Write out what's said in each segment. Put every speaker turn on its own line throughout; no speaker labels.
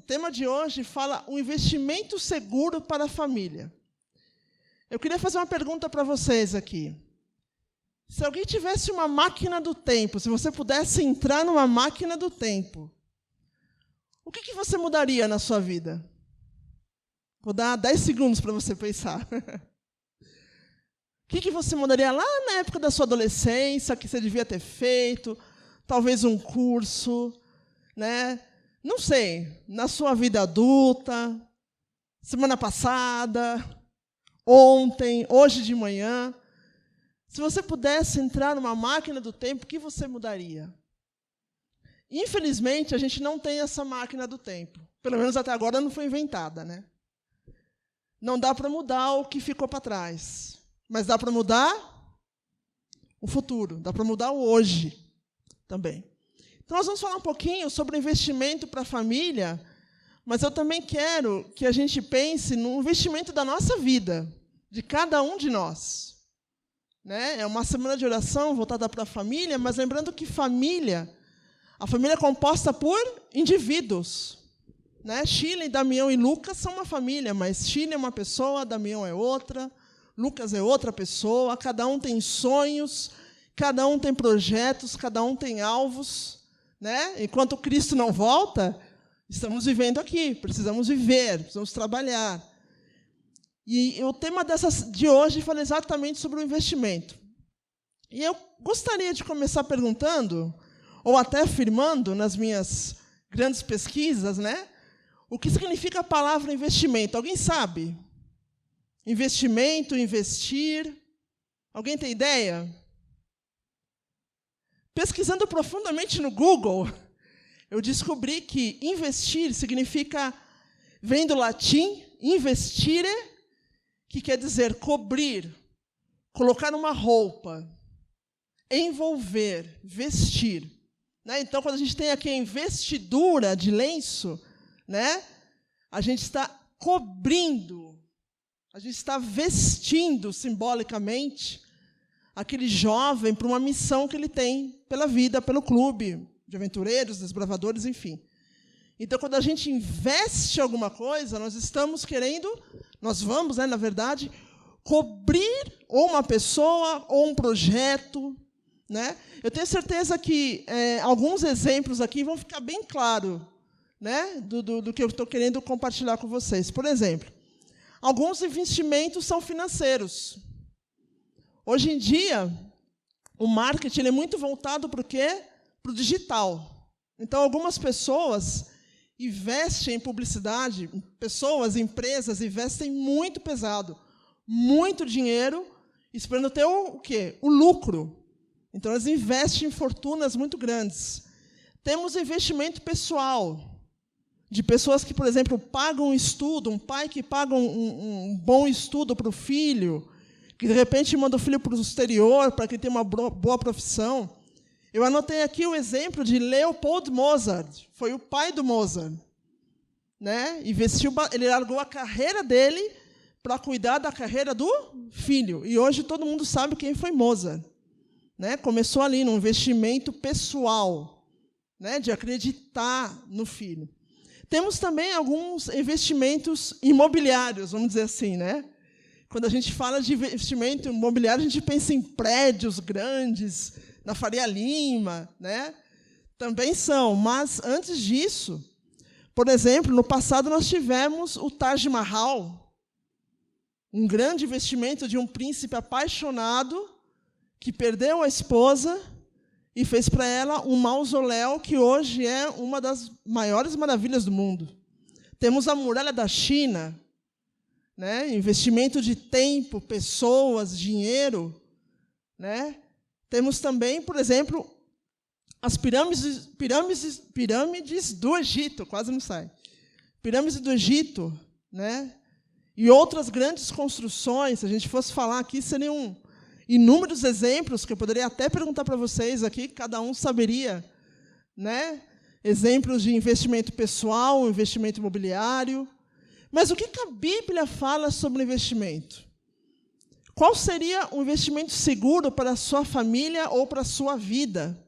tema de hoje fala um investimento seguro para a família. Eu queria fazer uma pergunta para vocês aqui. Se alguém tivesse uma máquina do tempo, se você pudesse entrar numa máquina do tempo, o que você mudaria na sua vida? Vou dar 10 segundos para você pensar. O que você mudaria lá na época da sua adolescência, que você devia ter feito? Talvez um curso, né? Não sei, na sua vida adulta, semana passada, ontem, hoje de manhã. Se você pudesse entrar numa máquina do tempo, o que você mudaria? Infelizmente, a gente não tem essa máquina do tempo. Pelo menos até agora não foi inventada, né? Não dá para mudar o que ficou para trás. Mas dá para mudar o futuro, dá para mudar o hoje também. Então, nós vamos falar um pouquinho sobre investimento para a família, mas eu também quero que a gente pense no investimento da nossa vida, de cada um de nós. Né? É uma semana de oração voltada para a família, mas lembrando que a família é composta por indivíduos. Né? Shirley, Damião e Lucas são uma família, mas Shirley é uma pessoa, Damião é outra, Lucas é outra pessoa, cada um tem sonhos, cada um tem projetos, cada um tem alvos. Né? Enquanto Cristo não volta, estamos vivendo aqui, precisamos viver, precisamos trabalhar. E o tema de hoje fala exatamente sobre o investimento. E eu gostaria de começar perguntando, ou até afirmando nas minhas grandes pesquisas, né, o que significa a palavra investimento. Alguém sabe? Investimento, investir. Alguém tem ideia? Pesquisando profundamente no Google, eu descobri que investir significa, vem do latim, investire, que quer dizer cobrir, colocar uma roupa, envolver, vestir. Né? Então, quando a gente tem aqui a investidura de lenço, né, a gente está cobrindo, a gente está vestindo simbolicamente aquele jovem para uma missão que ele tem pela vida, pelo clube de aventureiros, desbravadores, enfim. Então, quando a gente investe alguma coisa, nós vamos, né, na verdade, cobrir ou uma pessoa ou um projeto. Né? Eu tenho certeza que alguns exemplos aqui vão ficar bem claros, né, do que eu estou querendo compartilhar com vocês. Por exemplo, alguns investimentos são financeiros. Hoje em dia, o marketing é muito voltado para o quê? Para o digital. Então, algumas pessoas investem em publicidade, empresas investem muito pesado, muito dinheiro, esperando ter o quê? O lucro. Então, elas investem em fortunas muito grandes. Temos investimento pessoal, de pessoas que, por exemplo, pagam um estudo, um pai que paga um bom estudo para o filho, que, de repente, manda o filho para o exterior para que ele tenha uma boa profissão. Eu anotei aqui o exemplo de Leopold Mozart, foi o pai do Mozart. Né? Ele largou a carreira dele para cuidar da carreira do filho. E hoje todo mundo sabe quem foi Mozart. Né? Começou ali num investimento pessoal, né, de acreditar no filho. Temos também alguns investimentos imobiliários, vamos dizer assim. Né? Quando a gente fala de investimento imobiliário, a gente pensa em prédios grandes, na Faria Lima, né? Também são, mas antes disso, por exemplo, no passado nós tivemos o Taj Mahal, um grande investimento de um príncipe apaixonado que perdeu a esposa e fez para ela um mausoléu que hoje é uma das maiores maravilhas do mundo. Temos a Muralha da China, né? Investimento de tempo, pessoas, dinheiro. Né? Temos também, por exemplo, as pirâmides do Egito, quase não sai. Pirâmides do Egito, né? E outras grandes construções, se a gente fosse falar aqui, seriam inúmeros exemplos que eu poderia até perguntar para vocês aqui, cada um saberia, né? Exemplos de investimento pessoal, investimento imobiliário. Mas o que a Bíblia fala sobre investimento? Qual seria um investimento seguro para a sua família ou para a sua vida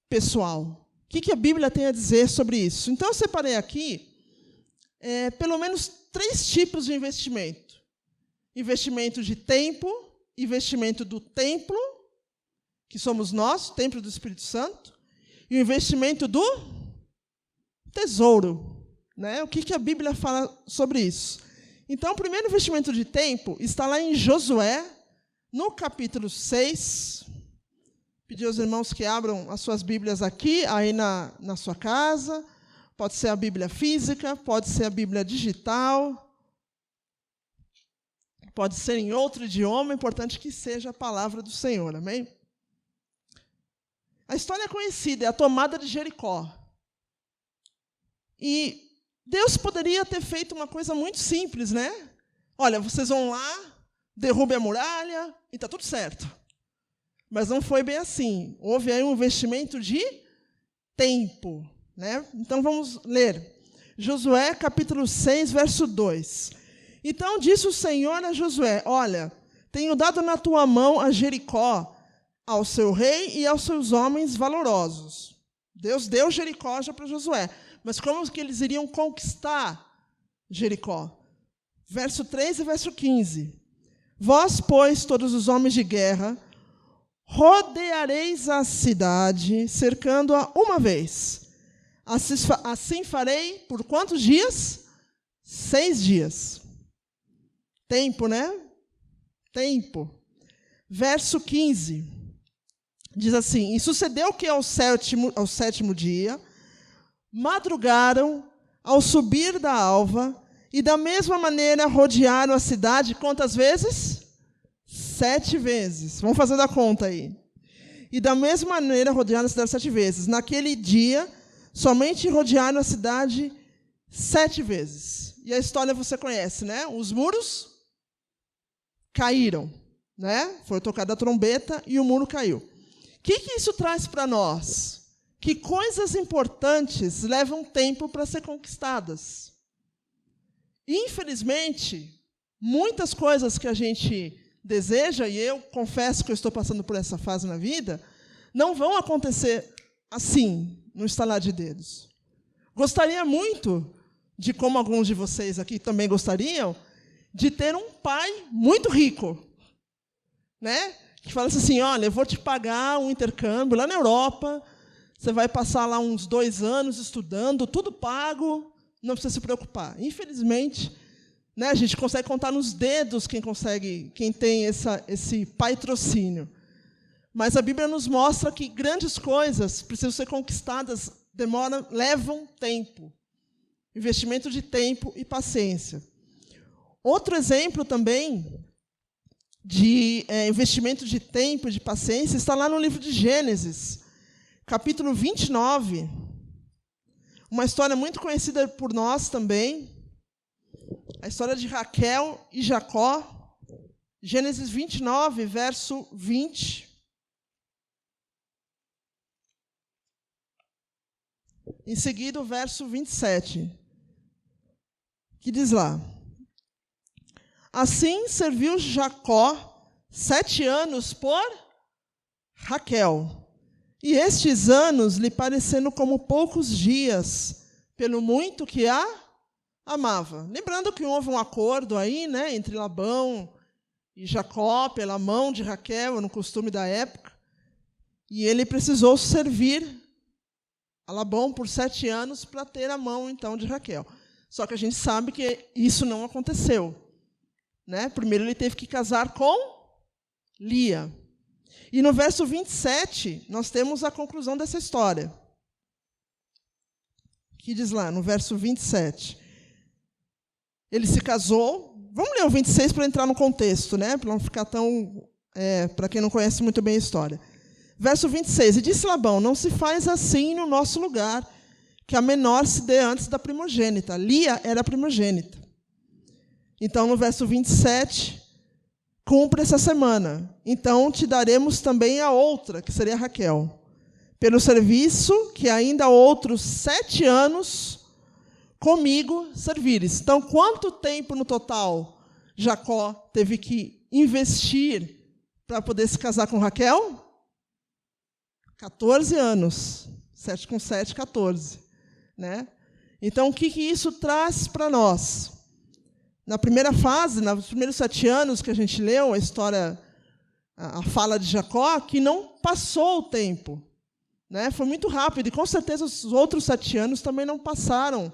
pessoal? O que a Bíblia tem a dizer sobre isso? Então, eu separei aqui pelo menos 3 tipos de investimento. Investimento de tempo, investimento do templo, que somos nós, o templo do Espírito Santo, e o investimento do tesouro. Né? O que a Bíblia fala sobre isso? Então, o primeiro investimento de tempo está lá em Josué, no capítulo 6. Pedir aos irmãos que abram as suas Bíblias aqui, aí na sua casa. Pode ser a Bíblia física, pode ser a Bíblia digital, pode ser em outro idioma, é importante que seja a palavra do Senhor, amém? A história é conhecida, é a tomada de Jericó. E Deus poderia ter feito uma coisa muito simples, né? Olha, vocês vão lá, derrubem a muralha e está tudo certo. Mas não foi bem assim. Houve aí um investimento de tempo. Né? Então, vamos ler. Josué, capítulo 6, verso 2. Então, disse o Senhor a Josué, olha, tenho dado na tua mão a Jericó, ao seu rei e aos seus homens valorosos. Deus deu Jericó já para Josué. Mas como que eles iriam conquistar Jericó? Verso 3 e verso 15. Vós, pois, todos os homens de guerra, rodeareis a cidade, cercando-a uma vez. Assim farei por quantos dias? 6 dias. Tempo, né? Tempo. Verso 15. Diz assim, e sucedeu que ao sétimo dia, madrugaram ao subir da alva, e da mesma maneira rodearam a cidade, quantas vezes? 7 vezes. Vamos fazer a conta aí. E da mesma maneira rodearam a cidade 7 vezes. Naquele dia, somente rodearam a cidade 7 vezes. E a história você conhece, né? Os muros caíram, né? Foi tocada a trombeta e o muro caiu. O que isso traz para nós? Que coisas importantes levam tempo para ser conquistadas. Infelizmente, muitas coisas que a gente deseja, e eu confesso que eu estou passando por essa fase na vida, não vão acontecer assim, no estalar de dedos. Gostaria muito de, como alguns de vocês aqui também gostariam, de ter um pai muito rico, né? Que falasse assim, olha, eu vou te pagar um intercâmbio lá na Europa, você vai passar lá uns 2 anos estudando, tudo pago, não precisa se preocupar. Infelizmente, né, a gente consegue contar nos dedos quem tem esse patrocínio. Mas a Bíblia nos mostra que grandes coisas precisam ser conquistadas, levam tempo. Investimento de tempo e paciência. Outro exemplo também de investimento de tempo e de paciência está lá no livro de Gênesis, capítulo 29. Uma história muito conhecida por nós também. A história de Raquel e Jacó. Gênesis 29, verso 20. Em seguida, o verso 27, que diz lá, assim serviu Jacó 7 anos por Raquel, e estes anos lhe parecendo como poucos dias, pelo muito que a amava. Lembrando que houve um acordo aí, né, entre Labão e Jacó, pela mão de Raquel, no costume da época, e ele precisou servir a Labão por 7 anos para ter a mão, então, de Raquel. Só que a gente sabe que isso não aconteceu. Né? Primeiro ele teve que casar com Lia. E no verso 27, nós temos a conclusão dessa história. Que diz lá, no verso 27. Ele se casou. Vamos ler o 26 para entrar no contexto, né? Para não ficar tão... para quem não conhece muito bem a história. Verso 26. E disse Labão, não se faz assim no nosso lugar, que a menor se dê antes da primogênita. Lia era a primogênita. Então, no verso 27, cumpre essa semana. Então, te daremos também a outra, que seria Raquel. Pelo serviço que ainda outros 7 anos comigo servires. Então, quanto tempo no total Jacó teve que investir para poder se casar com Raquel? 14 anos. 7 com 7, 14. Né? Então, o que isso traz para nós? Na primeira fase, nos primeiros 7 anos que a gente leu, a história, a fala de Jacó, que não passou o tempo. Né? Foi muito rápido, e com certeza os outros 7 anos também não passaram,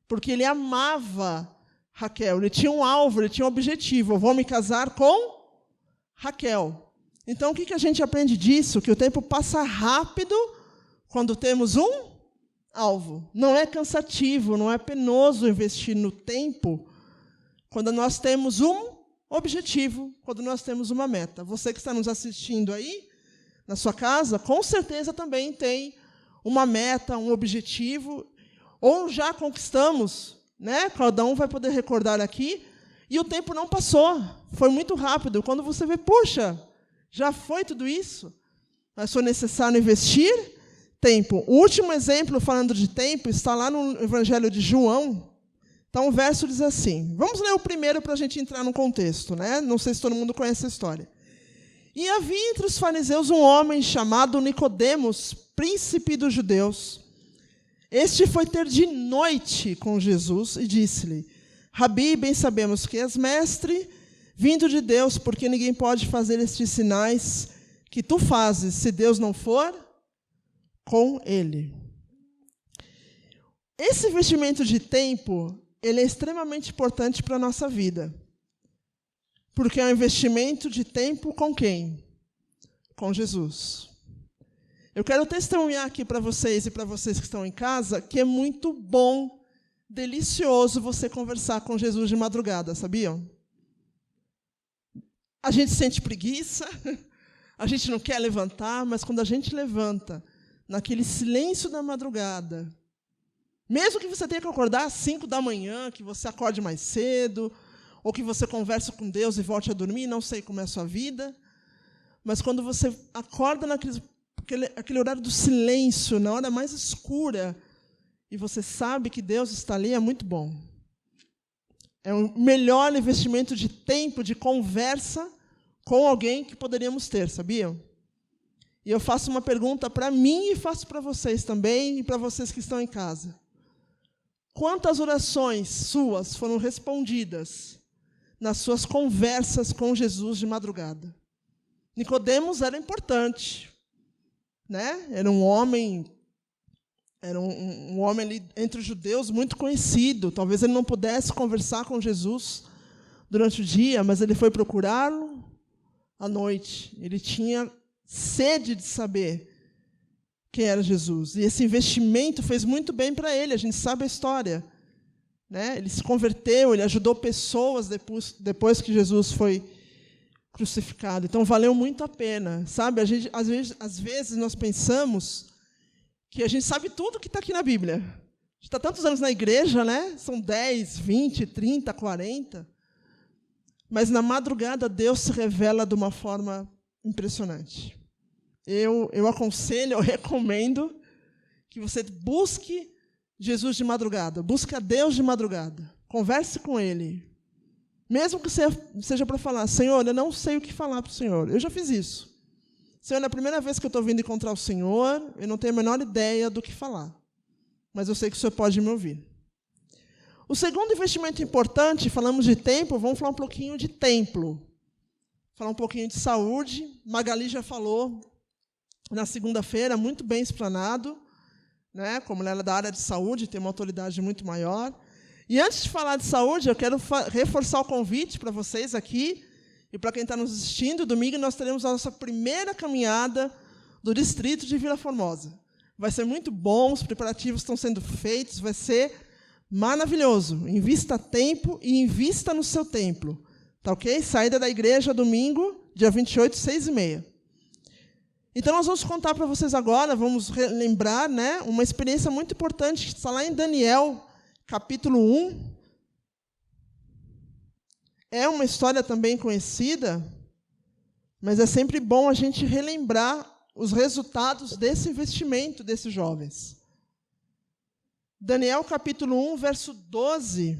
porque ele amava Raquel, ele tinha um alvo, ele tinha um objetivo: eu vou me casar com Raquel. Então, o que a gente aprende disso? Que o tempo passa rápido quando temos um alvo. Não é cansativo, não é penoso investir no tempo quando nós temos um objetivo, quando nós temos uma meta. Você que está nos assistindo aí, na sua casa, com certeza também tem uma meta, um objetivo, ou já conquistamos, né? Cada um vai poder recordar aqui, e o tempo não passou, foi muito rápido. Quando você vê, puxa, já foi tudo isso? Mas foi necessário investir tempo. O último exemplo, falando de tempo, está lá no Evangelho de João. Então, o verso diz assim, vamos ler o primeiro para a gente entrar no contexto, né? Não sei se todo mundo conhece a história. E havia entre os fariseus um homem chamado Nicodemos, príncipe dos judeus. Este foi ter de noite com Jesus e disse-lhe: Rabi, bem sabemos que és mestre, vindo de Deus, porque ninguém pode fazer estes sinais que tu fazes, se Deus não for com ele. Esse investimento de tempo, ele é extremamente importante para a nossa vida. Porque é um investimento de tempo com quem? Com Jesus. Eu quero testemunhar aqui para vocês e para vocês que estão em casa que é muito bom, delicioso você conversar com Jesus de madrugada, sabiam? A gente sente preguiça, a gente não quer levantar, mas quando a gente levanta, naquele silêncio da madrugada, mesmo que você tenha que acordar às 5 da manhã, que você acorde mais cedo, ou que você converse com Deus e volte a dormir, não sei como é a sua vida, mas quando você acorda naquele horário do silêncio, na hora mais escura, e você sabe que Deus está ali, é muito bom. É o melhor investimento de tempo, de conversa com alguém que poderíamos ter, sabiam? E eu faço uma pergunta para mim e faço para vocês também, e para vocês que estão em casa. Quantas orações suas foram respondidas nas suas conversas com Jesus de madrugada? Nicodemos era importante, né? Era um homem ali entre os judeus muito conhecido. Talvez ele não pudesse conversar com Jesus durante o dia, mas ele foi procurá-lo à noite. Ele tinha sede de saber quem era Jesus. E esse investimento fez muito bem para ele, a gente sabe a história. Né? Ele se converteu, ele ajudou pessoas depois que Jesus foi crucificado. Então, valeu muito a pena. Sabe? A gente, às vezes nós pensamos que a gente sabe tudo que está aqui na Bíblia. A gente está tantos anos na igreja, né? São 10, 20, 30, 40. Mas, na madrugada, Deus se revela de uma forma impressionante. Eu aconselho, eu recomendo que você busque Jesus de madrugada, busque a Deus de madrugada, converse com Ele. Mesmo que seja para falar, Senhor, eu não sei o que falar para o Senhor. Eu já fiz isso. Senhor, é a primeira vez que eu estou vindo encontrar o Senhor, eu não tenho a menor ideia do que falar. Mas eu sei que o Senhor pode me ouvir. O segundo investimento importante, falamos de tempo, vamos falar um pouquinho de templo. Falar um pouquinho de saúde. Magali já falou na segunda-feira, muito bem explanado. Né? Como ela é da área de saúde, tem uma autoridade muito maior. E antes de falar de saúde, eu quero reforçar o convite para vocês aqui e para quem está nos assistindo. Domingo nós teremos a nossa primeira caminhada do distrito de Vila Formosa. Vai ser muito bom, os preparativos estão sendo feitos, vai ser maravilhoso. Invista tempo e invista no seu templo. Tá ok? Saída da igreja domingo, dia 28, 6h30. Então, nós vamos contar para vocês agora, vamos relembrar, né, uma experiência muito importante que está lá em Daniel, capítulo 1. É uma história também conhecida, mas é sempre bom a gente relembrar os resultados desse investimento desses jovens. Daniel, capítulo 1, verso 12.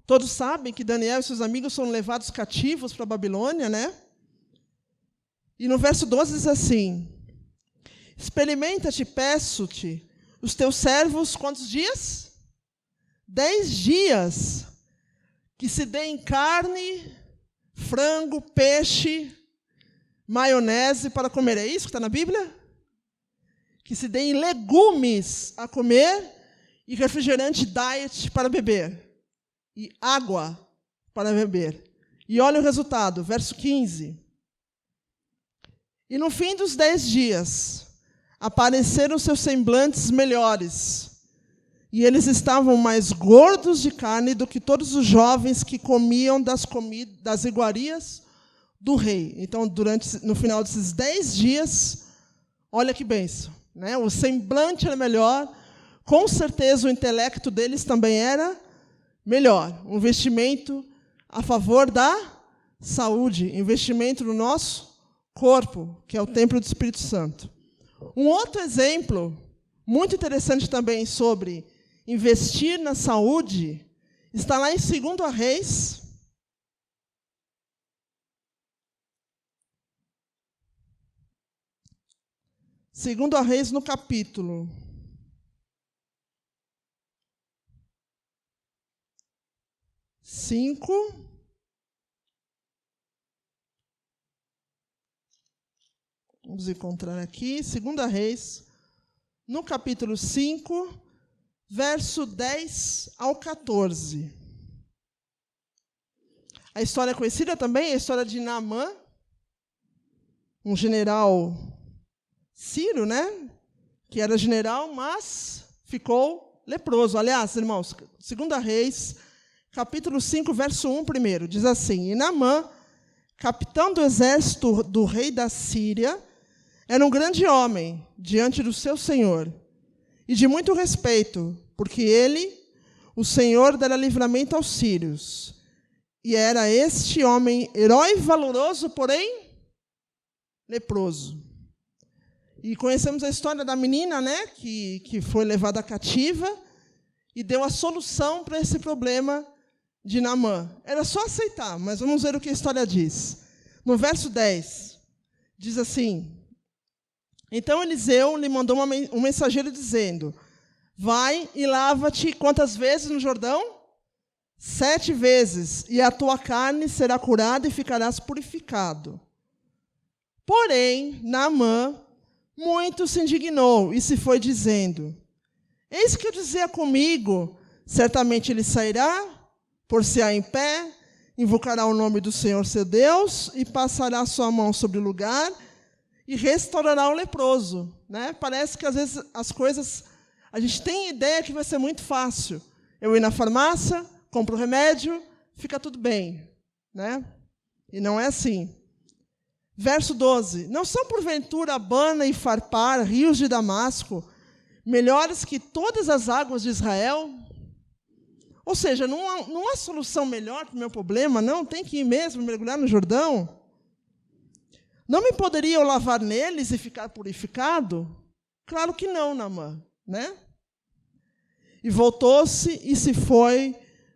Todos sabem que Daniel e seus amigos são levados cativos para a Babilônia, né? E no verso 12 diz assim: Experimenta-te, peço-te, os teus servos, quantos dias? 10 dias. Que se deem carne, frango, peixe, maionese para comer. É isso que está na Bíblia? Que se deem legumes a comer e refrigerante diet para beber. E água para beber. E olha o resultado, verso 15. E no fim dos 10 dias, apareceram seus semblantes melhores, e eles estavam mais gordos de carne do que todos os jovens que comiam das iguarias do rei. Então, no final desses 10 dias, olha que bênção, né? O semblante era melhor, com certeza o intelecto deles também era melhor. Um investimento a favor da saúde, investimento no nosso corpo, que é o templo do Espírito Santo. Um outro exemplo, muito interessante também, sobre investir na saúde, está lá em 2 Reis. Segundo Reis, no capítulo 5. Vamos encontrar aqui, 2 Reis, no capítulo 5, verso 10 ao 14. A história é conhecida também, a história de Naamã, um general sírio, né? Que era general, mas ficou leproso. Aliás, irmãos, 2 Reis, capítulo 5, verso 1 primeiro, diz assim: E Naamã, capitão do exército do rei da Síria, era um grande homem diante do seu senhor, e de muito respeito, porque ele, o Senhor, dera livramento aos sírios. E era este homem herói valoroso, porém leproso. E conhecemos a história da menina, né, que foi levada cativa e deu a solução para esse problema de Naamã. Era só aceitar, mas vamos ver o que a história diz. No verso 10, diz assim: Então Eliseu lhe mandou um mensageiro dizendo: Vai e lava-te quantas vezes no Jordão? 7 vezes, e a tua carne será curada e ficarás purificado. Porém, Naamã muito se indignou e se foi dizendo: Eis que eu dizia comigo, certamente ele sairá, por-se-á em pé, invocará o nome do Senhor seu Deus, e passará sua mão sobre o lugar, e restaurará o leproso. Né? Parece que, às vezes, as coisas... A gente tem ideia que vai ser muito fácil. Eu ir na farmácia, compro o remédio, fica tudo bem. Né? E não é assim. Verso 12. Não são, porventura, Abana e Farpar, rios de Damasco, melhores que todas as águas de Israel? Ou seja, não há solução melhor para o meu problema, não? Tem que ir mesmo mergulhar no Jordão? Não me poderia eu lavar neles e ficar purificado? Claro que não, Naamã, né? E voltou-se e se foi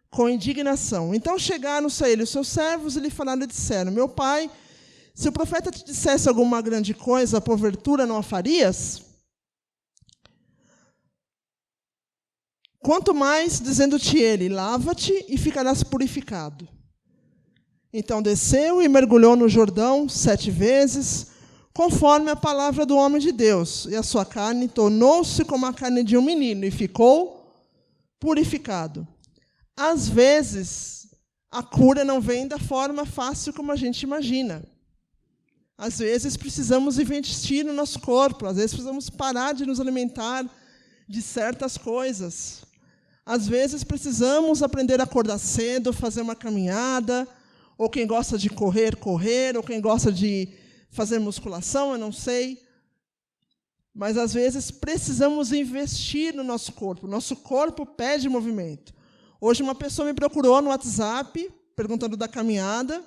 com indignação. Então chegaram-se a ele os seus servos e lhe falaram e disseram: Meu pai, se o profeta te dissesse alguma grande coisa, porventura não a farias? Quanto mais, dizendo-te ele, lava-te e ficarás purificado. Então desceu e mergulhou no Jordão 7 vezes, conforme a palavra do homem de Deus, e a sua carne tornou-se como a carne de um menino, e ficou purificado. Às vezes, a cura não vem da forma fácil como a gente imagina. Às vezes, precisamos investir no nosso corpo, às vezes, precisamos parar de nos alimentar de certas coisas. Às vezes, precisamos aprender a acordar cedo, fazer uma caminhada, ou quem gosta de correr, ou quem gosta de fazer musculação, eu não sei. Mas, às vezes, precisamos investir no nosso corpo. Nosso corpo pede movimento. Hoje, uma pessoa me procurou no WhatsApp, perguntando da caminhada,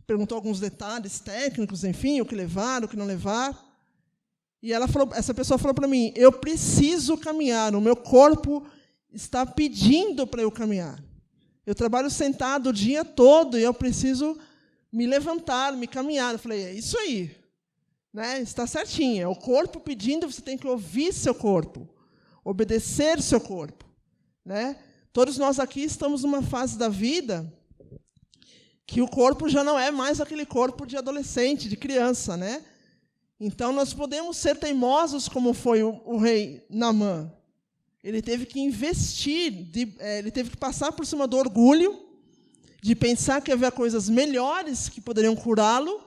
perguntou alguns detalhes técnicos, enfim, o que levar, o que não levar. E essa pessoa falou para mim: eu preciso caminhar, o meu corpo está pedindo para eu caminhar. Eu trabalho sentado o dia todo e eu preciso me levantar, me caminhar. Eu falei: é isso aí, né? Está certinho. É o corpo pedindo, você tem que ouvir seu corpo. obedecer seu corpo, né? Todos nós aqui estamos numa fase da vida que o corpo já não é mais aquele corpo de adolescente, de criança, né? Então, nós podemos ser teimosos, como foi o rei Naamã. Ele teve que investir, ele teve que passar por cima do orgulho, de pensar que havia coisas melhores que poderiam curá-lo,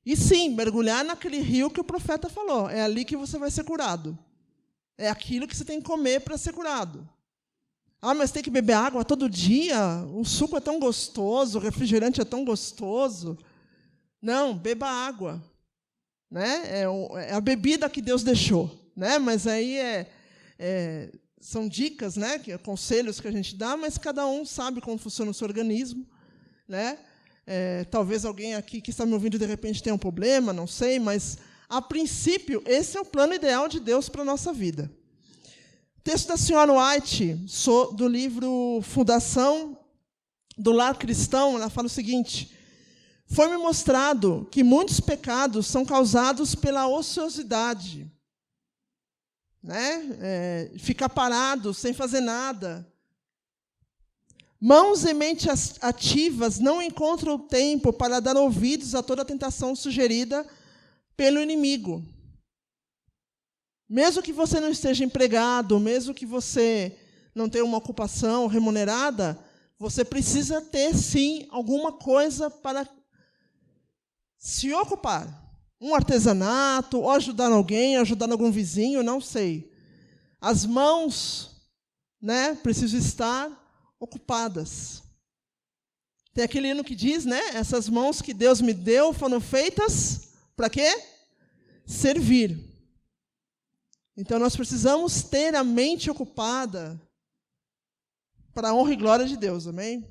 e sim, mergulhar naquele rio que o profeta falou. É ali que você vai ser curado. É aquilo que você tem que comer para ser curado. Ah, mas tem que beber água todo dia? O suco é tão gostoso, o refrigerante é tão gostoso. Não, beba água. Né? É a bebida que Deus deixou. Né? Mas aí são dicas, né? Conselhos que a gente dá, mas cada um sabe como funciona o seu organismo. Né? Talvez alguém aqui que está me ouvindo, de repente, tenha um problema, não sei, mas, a princípio, esse é o plano ideal de Deus para a nossa vida. Texto da senhora White, do livro Fundação do Lar Cristão, ela fala o seguinte: foi-me mostrado que muitos pecados são causados pela ociosidade, né? Ficar parado, sem fazer nada. Mãos e mentes ativas não encontram tempo para dar ouvidos a toda a tentação sugerida pelo inimigo. Mesmo que você não esteja empregado, mesmo que você não tenha uma ocupação remunerada, você precisa ter, sim, alguma coisa para se ocupar. Um artesanato, ou ajudar alguém, ajudar algum vizinho, não sei. As mãos, né, precisam estar ocupadas. Tem aquele hino que diz, né, essas mãos que Deus me deu foram feitas para quê? Servir. Então, nós precisamos ter a mente ocupada para a honra e glória de Deus, amém?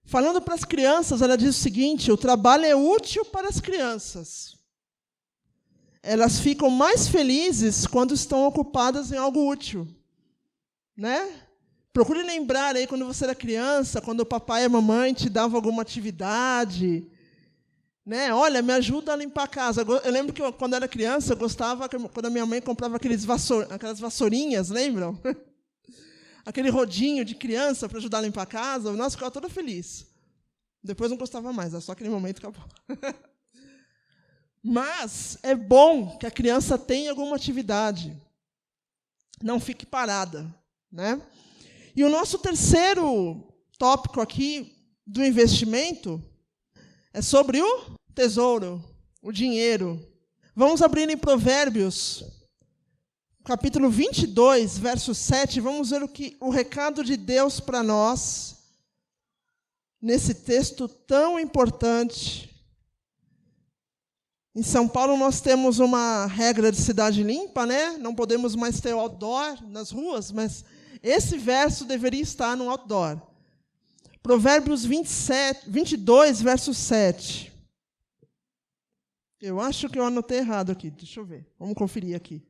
Falando para as crianças, ela diz o seguinte: o trabalho é útil para as crianças. Elas ficam mais felizes quando estão ocupadas em algo útil. Né? Procure lembrar aí, quando você era criança, quando o papai e a mamãe te davam alguma atividade. Né? Olha, me ajuda a limpar a casa. Eu lembro que quando eu era criança, eu gostava quando a minha mãe comprava aquelas vassourinhas, lembram? Aquele rodinho de criança para ajudar a limpar a casa. Nossa, eu ficava toda feliz. Depois não gostava mais, era só aquele momento que acabou. Mas é bom que a criança tenha alguma atividade. Não fique parada. Né? E o nosso terceiro tópico aqui do investimento é sobre o tesouro, o dinheiro. Vamos abrir em Provérbios, capítulo 22, verso 7. Vamos ver o recado de Deus para nós, nesse texto tão importante. Em São Paulo, nós temos uma regra de cidade limpa, né? Não podemos mais ter outdoor nas ruas, mas esse verso deveria estar no outdoor. Provérbios 22, verso 7. Eu acho que eu anotei errado aqui. Deixa eu ver. Vamos conferir aqui.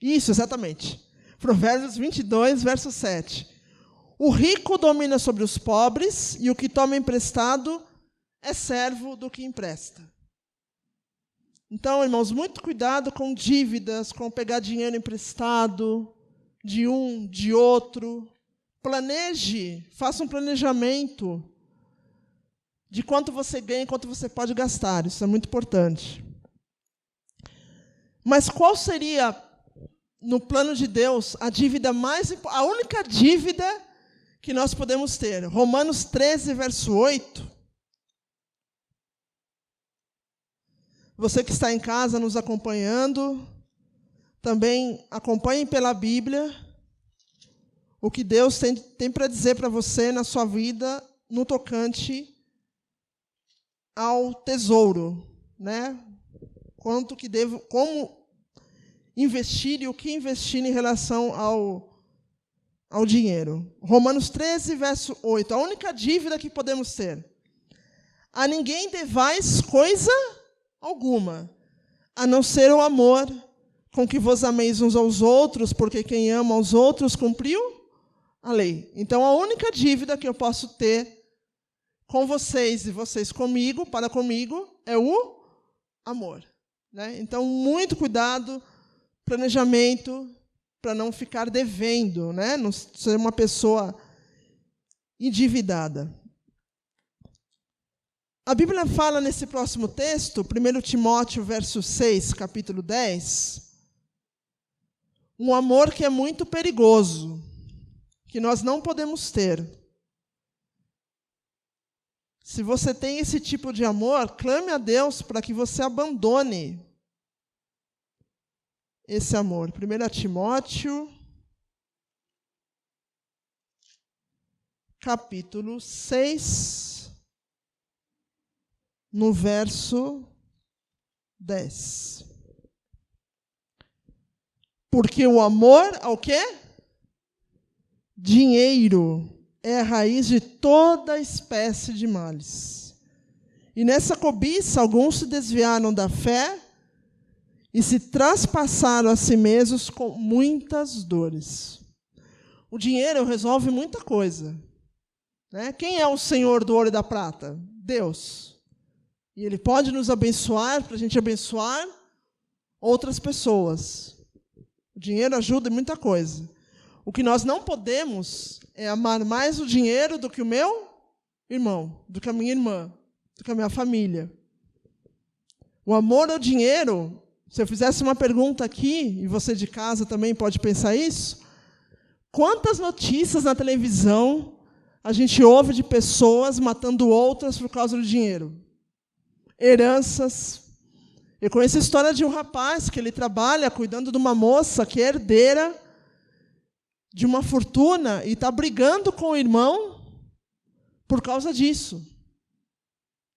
Isso, exatamente. Provérbios 22, verso 7. O rico domina sobre os pobres, e o que toma emprestado é servo do que empresta. Então, irmãos, muito cuidado com dívidas, com pegar dinheiro emprestado de um, de outro. Planeje, faça um planejamento de quanto você ganha e quanto você pode gastar. Isso é muito importante. Mas qual seria, no plano de Deus, a dívida a única dívida que nós podemos ter? Romanos 13, verso 8. Você que está em casa nos acompanhando, também acompanhe pela Bíblia o que Deus tem para dizer para você na sua vida no tocante ao tesouro, né? Como investir e o que investir em relação ao dinheiro. Romanos 13, verso 8. A única dívida que podemos ter: a ninguém devais coisa alguma, a não ser o amor com que vos ameis uns aos outros, porque quem ama aos outros cumpriu a lei. Então, a única dívida que eu posso ter com vocês e vocês comigo, para comigo, é o amor. Né? Então, muito cuidado, planejamento, para não ficar devendo, né? Não ser uma pessoa endividada. A Bíblia fala nesse próximo texto, 1 Timóteo, verso 6, capítulo 10, um amor que é muito perigoso, que nós não podemos ter. Se você tem esse tipo de amor, clame a Deus para que você abandone esse amor. 1 Timóteo, capítulo 6, no verso 10. Porque o amor ao quê? Dinheiro é a raiz de toda espécie de males. E nessa cobiça, alguns se desviaram da fé e se traspassaram a si mesmos com muitas dores. O dinheiro resolve muita coisa, né? Quem é o Senhor do ouro e da prata? Deus. E Ele pode nos abençoar para a gente abençoar outras pessoas. O dinheiro ajuda em muita coisa. O que nós não podemos é amar mais o dinheiro do que o meu irmão, do que a minha irmã, do que a minha família. O amor ao dinheiro, se eu fizesse uma pergunta aqui, e você de casa também pode pensar isso, quantas notícias na televisão a gente ouve de pessoas matando outras por causa do dinheiro? Heranças. Eu conheço a história de um rapaz que ele trabalha cuidando de uma moça que é herdeira de uma fortuna e está brigando com o irmão por causa disso.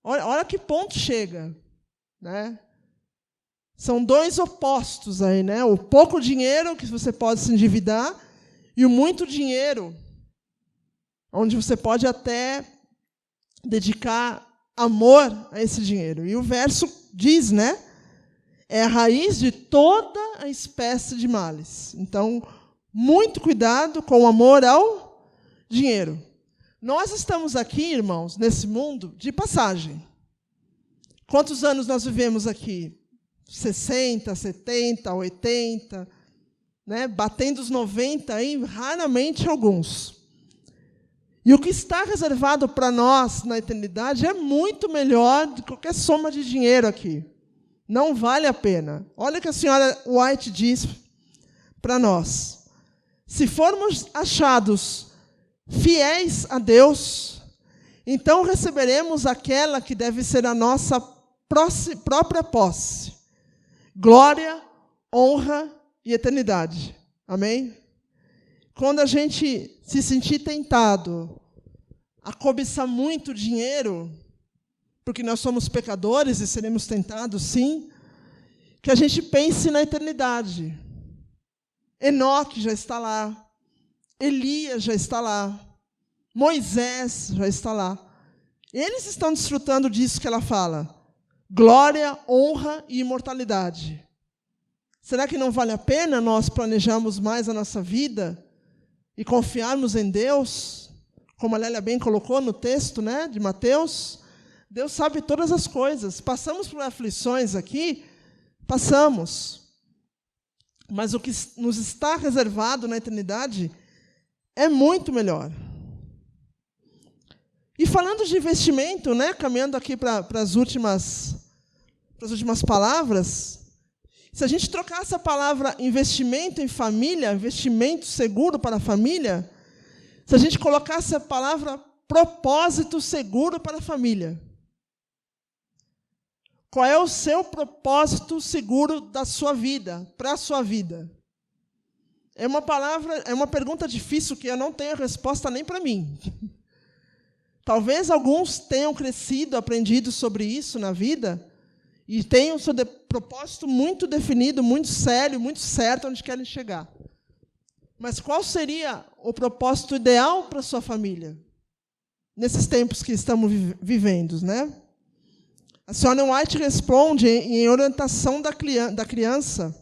Olha que ponto chega, né? São dois opostos aí, né? O pouco dinheiro que você pode se endividar e o muito dinheiro, onde você pode até dedicar amor a esse dinheiro. E o verso diz, né? É a raiz de toda a espécie de males. Então, muito cuidado com o amor ao dinheiro. Nós estamos aqui, irmãos, nesse mundo de passagem. Quantos anos nós vivemos aqui? 60, 70, 80, né? Batendo os 90 aí, raramente alguns. E o que está reservado para nós na eternidade é muito melhor do que qualquer soma de dinheiro aqui. Não vale a pena. Olha o que a senhora White diz para nós. Se formos achados fiéis a Deus, então receberemos aquela que deve ser a nossa própria posse. Glória, honra e eternidade. Amém? Quando a gente se sentir tentado a cobiçar muito dinheiro, porque nós somos pecadores e seremos tentados, sim, que a gente pense na eternidade. Enoque já está lá, Elias já está lá, Moisés já está lá. Eles estão desfrutando disso que ela fala. Glória, honra e imortalidade. Será que não vale a pena nós planejarmos mais a nossa vida e confiarmos em Deus? Como a Lélia bem colocou no texto, né, de Mateus, Deus sabe todas as coisas. Passamos por aflições aqui, passamos. Mas o que nos está reservado na eternidade é muito melhor. E falando de investimento, né, caminhando aqui para as últimas palavras, se a gente trocasse a palavra investimento em família, investimento seguro para a família, se a gente colocasse a palavra propósito seguro para a família, qual é o seu propósito seguro da sua vida, para a sua vida? É uma pergunta difícil que eu não tenho resposta nem para mim. Talvez alguns tenham crescido, aprendido sobre isso na vida, e tenham o seu propósito muito definido, muito sério, muito certo onde querem chegar. Mas qual seria o propósito ideal para a sua família? Nesses tempos que estamos vivendo, né? A senhora White responde em orientação da criança,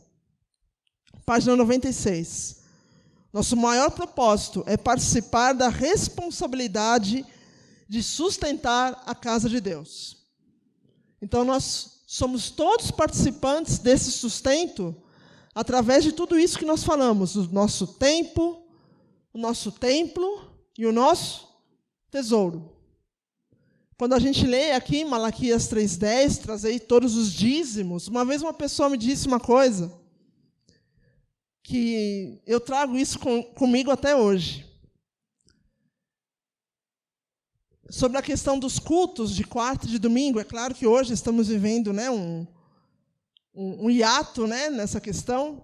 página 96. Nosso maior propósito é participar da responsabilidade de sustentar a casa de Deus. Então, nós somos todos participantes desse sustento através de tudo isso que nós falamos, o nosso tempo, o nosso templo e o nosso tesouro. Quando a gente lê aqui Malaquias 3:10, trazei todos os dízimos, uma vez uma pessoa me disse uma coisa, que eu trago isso comigo até hoje. Sobre a questão dos cultos de quarta e de domingo, é claro que hoje estamos vivendo, né, um hiato, né, nessa questão,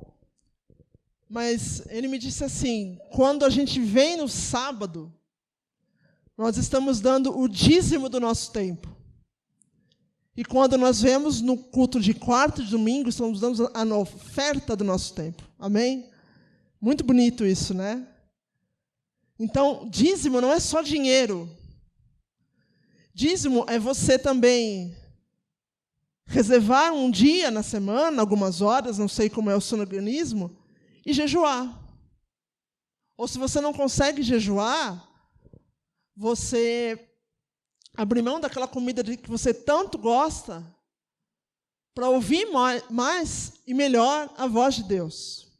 mas ele me disse assim, quando a gente vem no sábado, nós estamos dando o dízimo do nosso tempo. E quando nós vemos no culto de quarta e de domingo, estamos dando a oferta do nosso tempo. Amém? Muito bonito isso, né? Então, dízimo não é só dinheiro. Dízimo é você também reservar um dia na semana, algumas horas, não sei como é o seu organismo, e jejuar. Ou se você não consegue jejuar, você abrir mão daquela comida que você tanto gosta para ouvir mais e melhor a voz de Deus.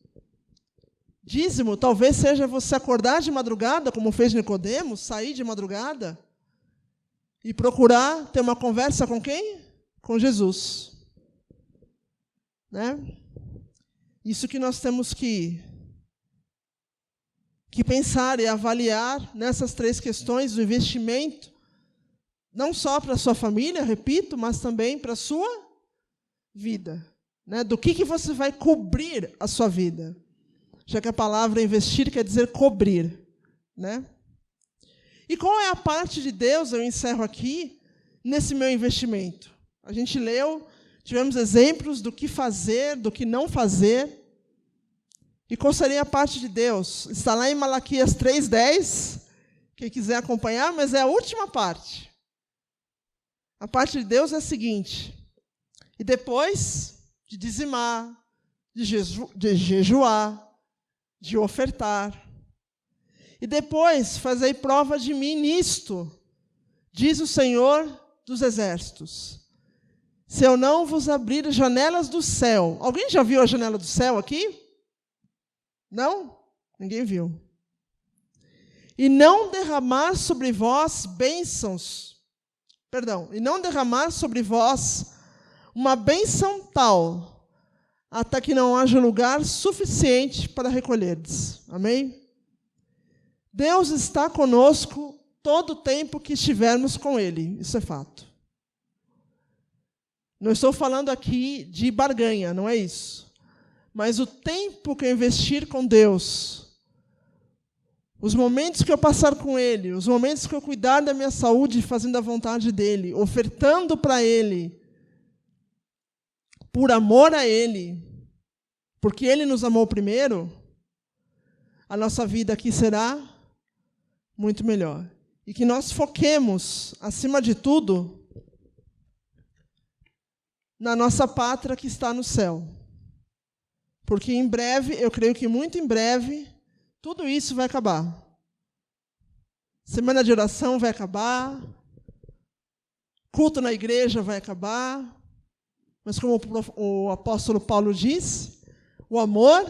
Dízimo talvez seja você acordar de madrugada, como fez Nicodemos, sair de madrugada e procurar ter uma conversa com quem? Com Jesus. Né? Isso que nós temos que pensar e avaliar nessas 3 questões do investimento, não só para a sua família, repito, mas também para a sua vida. Né? Do que você vai cobrir a sua vida? Já que a palavra investir quer dizer cobrir. Né? E qual é a parte de Deus, eu encerro aqui, nesse meu investimento? A gente leu, tivemos exemplos do que fazer, do que não fazer. E qual seria a parte de Deus? Está lá em Malaquias 3:10, quem quiser acompanhar, mas é a última parte. A parte de Deus é a seguinte, e depois de dizimar, de jejuar, de ofertar, e depois fazei prova de mim nisto, diz o Senhor dos Exércitos, se eu não vos abrir as janelas do céu. Alguém já viu a janela do céu aqui? Não? Ninguém viu. E não derramar sobre vós bênçãos, e não derramar sobre vós uma bênção tal, até que não haja lugar suficiente para recolherdes. Amém? Deus está conosco todo o tempo que estivermos com Ele, isso é fato. Não estou falando aqui de barganha, não é isso. Mas o tempo que eu investir com Deus, os momentos que eu passar com Ele, os momentos que eu cuidar da minha saúde, fazendo a vontade dEle, ofertando para Ele, por amor a Ele, porque Ele nos amou primeiro, a nossa vida aqui será muito melhor. E que nós foquemos, acima de tudo, na nossa pátria que está no céu. Porque em breve, eu creio que muito em breve, tudo isso vai acabar. Semana de oração vai acabar, culto na igreja vai acabar, mas como o apóstolo Paulo diz, o amor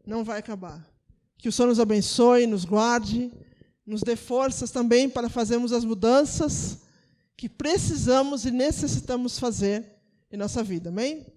não vai acabar. Que o Senhor nos abençoe, nos guarde, nos dê forças também para fazermos as mudanças que precisamos e necessitamos fazer em nossa vida. Amém?